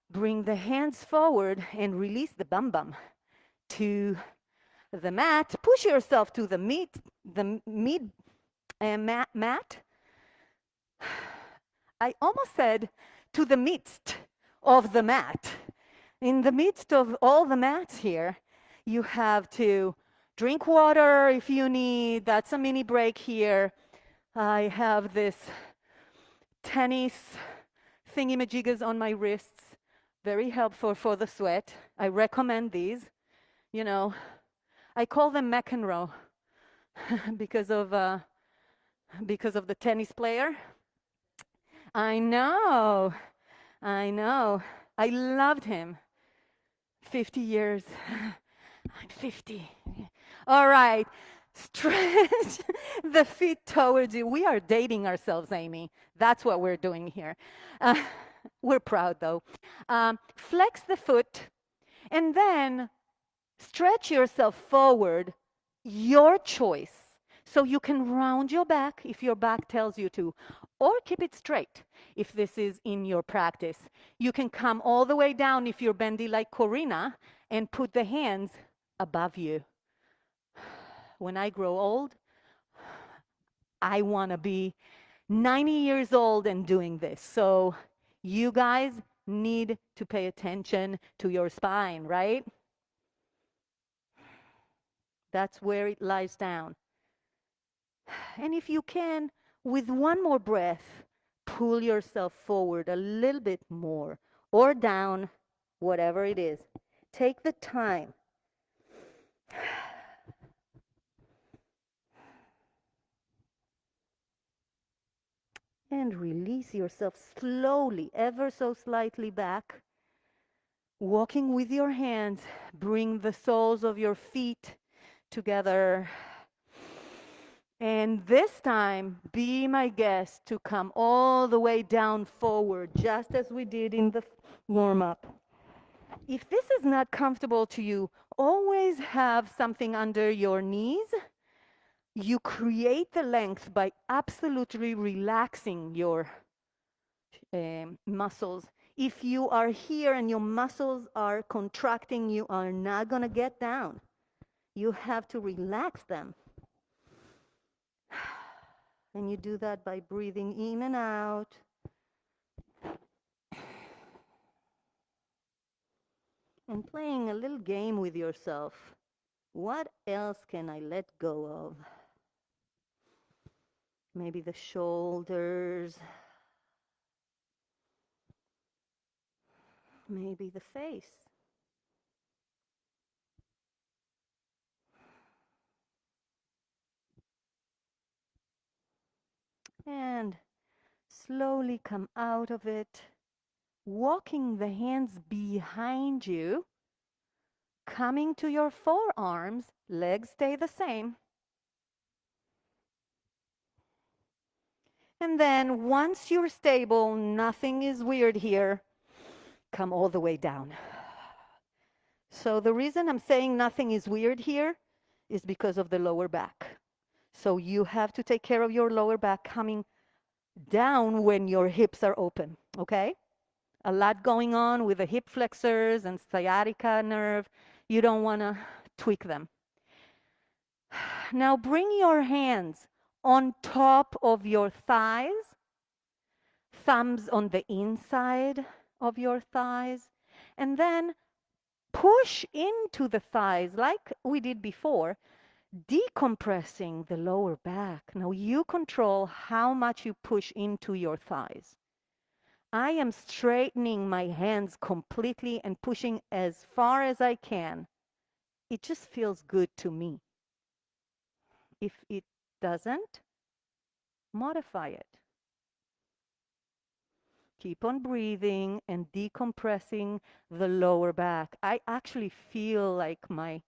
Bring the hands forward and release the bum bum to the mat. Push yourself to the mat. I almost said to the midst of the mat. In the midst of all the mats here, you have to drink water if you need. That's a mini break here. I have this tennis thingy-majiggas on my wrists. Very helpful for the sweat. I recommend these. You know, I call them McEnroe because of the tennis player. I know. I loved him. 50 years. I'm 50. All right. Stretch the feet towards you. We are dating ourselves, Amy. That's what we're doing here. We're proud, though. Flex the foot, and then stretch yourself forward, your choice. So you can round your back if your back tells you to, or keep it straight if this is in your practice. You can come all the way down if you're bendy like Corina and put the hands above you. When I grow old, I want to be 90 years old and doing this. So you guys need to pay attention to your spine, right? That's where it lies down. And if you can, with one more breath, pull yourself forward a little bit more or down, whatever it is. Take the time. And release yourself slowly, ever so slightly back. Walking with your hands, bring the soles of your feet together. And this time, be my guest to come all the way down forward, just as we did in the warm-up. If this is not comfortable to you, always have something under your knees. You create the length by absolutely relaxing your muscles. If you are here and your muscles are contracting, you are not going to get down. You have to relax them. And you do that by breathing in and out. And playing a little game with yourself. What else can I let go of? Maybe the shoulders. Maybe the face. And slowly come out of it, walking the hands behind you, coming to your forearms, legs stay the same. And then once you're stable, nothing is weird here, come all the way down. So the reason I'm saying nothing is weird here is because of the lower back. So you have to take care of your lower back coming down when your hips are open, okay? A lot going on with the hip flexors and sciatica nerve. You don't want to tweak them. Now bring your hands on top of your thighs, thumbs on the inside of your thighs, and then push into the thighs like we did before, decompressing the lower back. Now you control how much you push into your thighs. I am straightening my hands completely and pushing as far as I can. It just feels good to me. If it doesn't, modify it. Keep on breathing and decompressing the lower back. I actually feel like my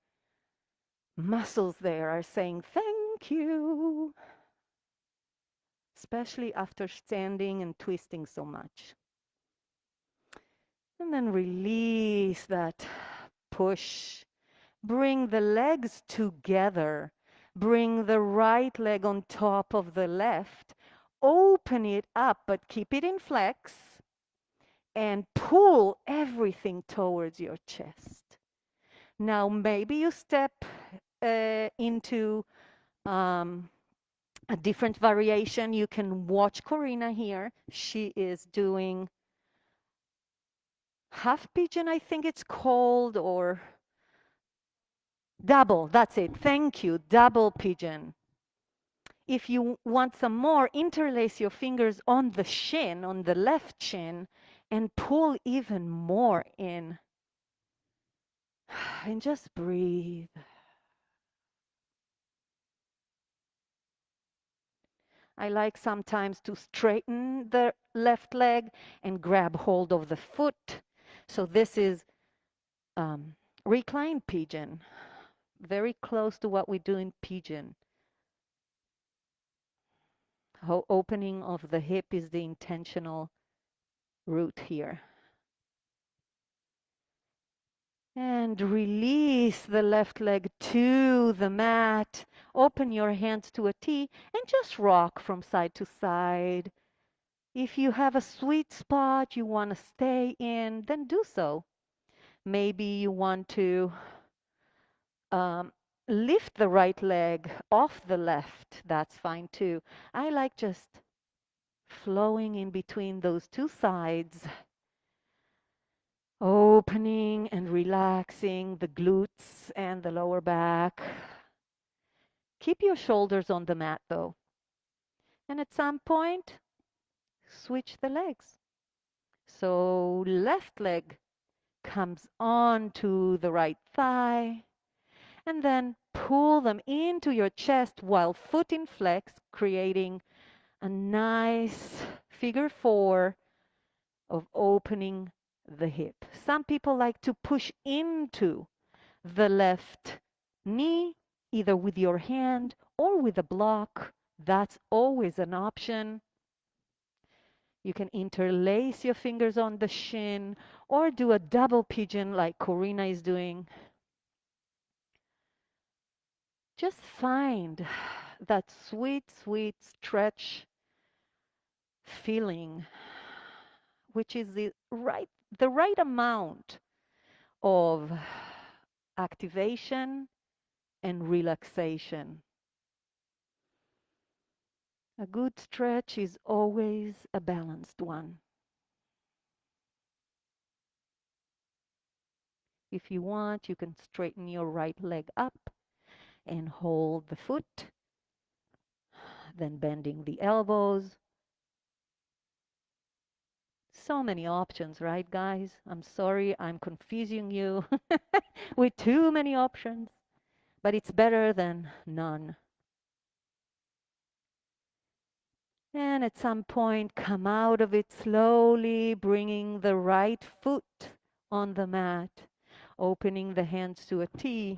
muscles there are saying thank you, especially after standing and twisting so much. And then release that push. Bring the legs together. Bring the right leg on top of the left. Open it up, but keep it in flex. And pull everything towards your chest. Now, maybe you step into a different variation. You can watch Corina here. She is doing half pigeon, I think it's called, or double. That's it. Thank you. Double pigeon. If you want some more, interlace your fingers on the shin, on the left shin, and pull even more in. And just breathe. I like sometimes to straighten the left leg and grab hold of the foot. So this is reclined pigeon, very close to what we do in pigeon. Opening of the hip is the intentional root here. And release the left leg to the mat. Open your hands to a T and just rock from side to side. If you have a sweet spot you want to stay in, then do so. Maybe you want to lift the right leg off the left. That's fine too. I like just flowing in between those two sides. Opening and relaxing the glutes and the lower back. Keep your shoulders on the mat though. And at some point, switch the legs. So left leg comes on to the right thigh. And then pull them into your chest while foot in flex, creating a nice figure four of opening the hip. Some people like to push into the left knee, either with your hand or with a block. That's always an option. You can interlace your fingers on the shin or do a double pigeon like Corina is doing. Just find that sweet, sweet stretch feeling, which is the right amount of activation and relaxation. A good stretch is always a balanced one. If you want, you can straighten your right leg up and hold the foot, then bending the elbows. So many options, right, guys? I'm sorry I'm confusing you with too many options, but it's better than none. And at some point, come out of it slowly, bringing the right foot on the mat, opening the hands to a T,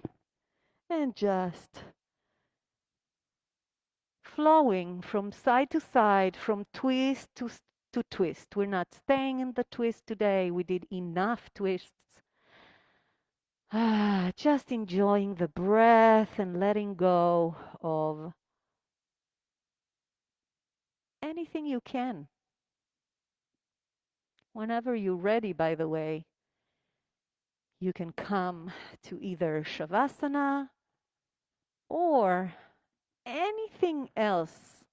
and just flowing from side to side, from twist to twist. We're not staying in the twist today. We did enough twists. Just enjoying the breath and letting go of anything you can. Whenever you're ready, by the way, you can come to either Shavasana or anything else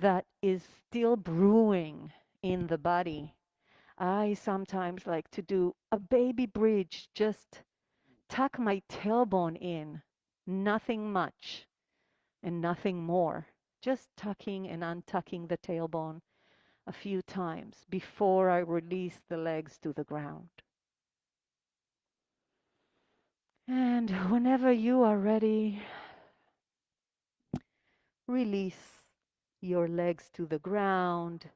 that is still brewing in the body. I sometimes like to do a baby bridge, just tuck my tailbone in, nothing much and nothing more. Just tucking and untucking the tailbone a few times before I release the legs to the ground. And whenever you are ready, release your legs to the ground.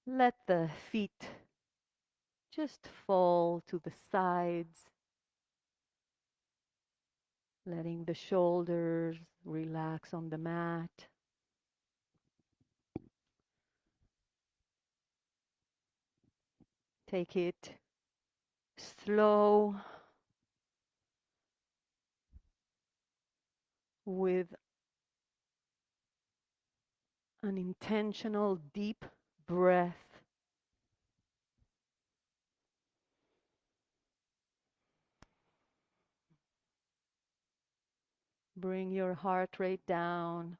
Let the feet just fall to the sides, letting the shoulders relax on the mat. Take it slow with an intentional deep breath. Bring your heart rate down.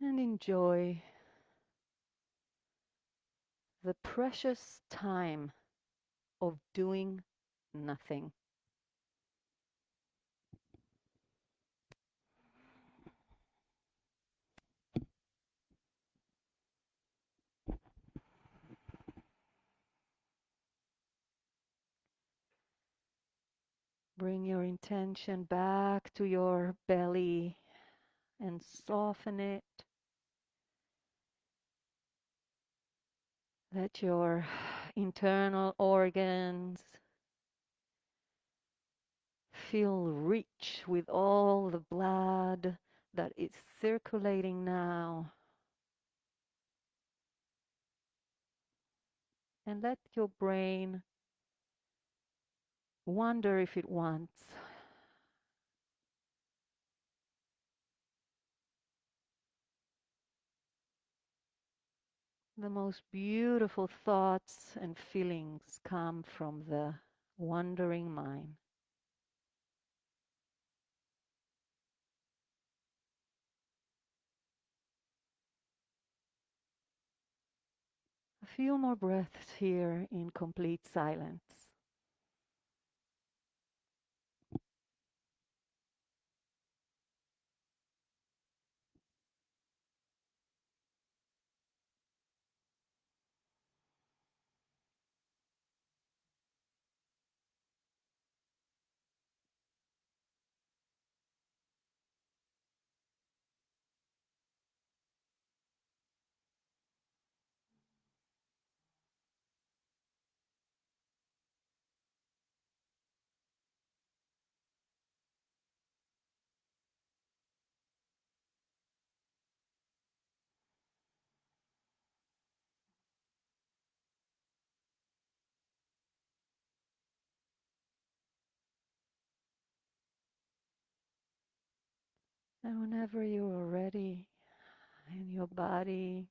And enjoy the precious time of doing nothing. Bring your intention back to your belly and soften it. Let your internal organs feel rich with all the blood that is circulating now. And let your brain wander if it wants. The most beautiful thoughts and feelings come from the wandering mind. A few more breaths here in complete silence. And whenever you are ready and your body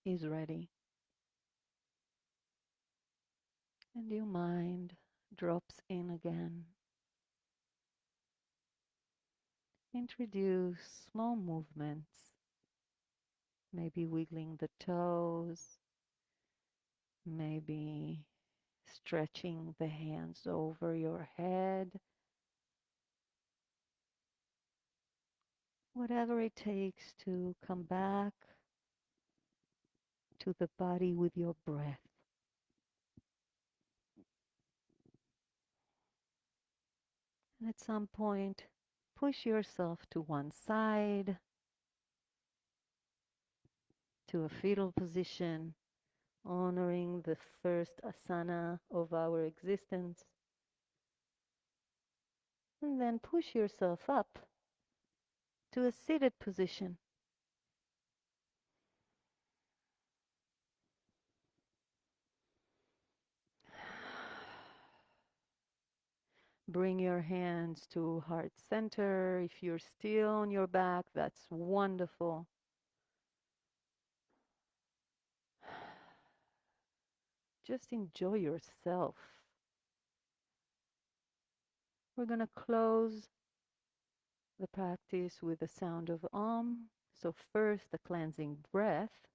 is ready and your mind drops in again, introduce small movements, maybe wiggling the toes, maybe stretching the hands over your head, whatever it takes to come back to the body with your breath. And at some point, push yourself to one side, to a fetal position, honoring the first asana of our existence. And then push yourself up to a seated position. Bring your hands to heart center. If you're still on your back, that's wonderful. Just enjoy yourself. We're going to close the practice with the sound of Om. So first, the cleansing breath.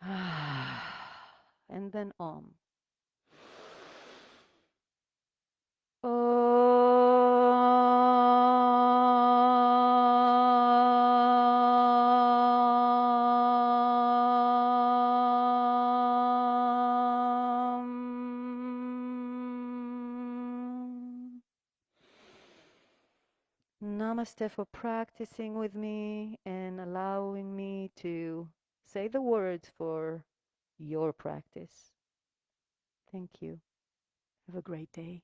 And then Om. Namaste for practicing with me and allowing me to say the words for your practice. Thank you. Have a great day.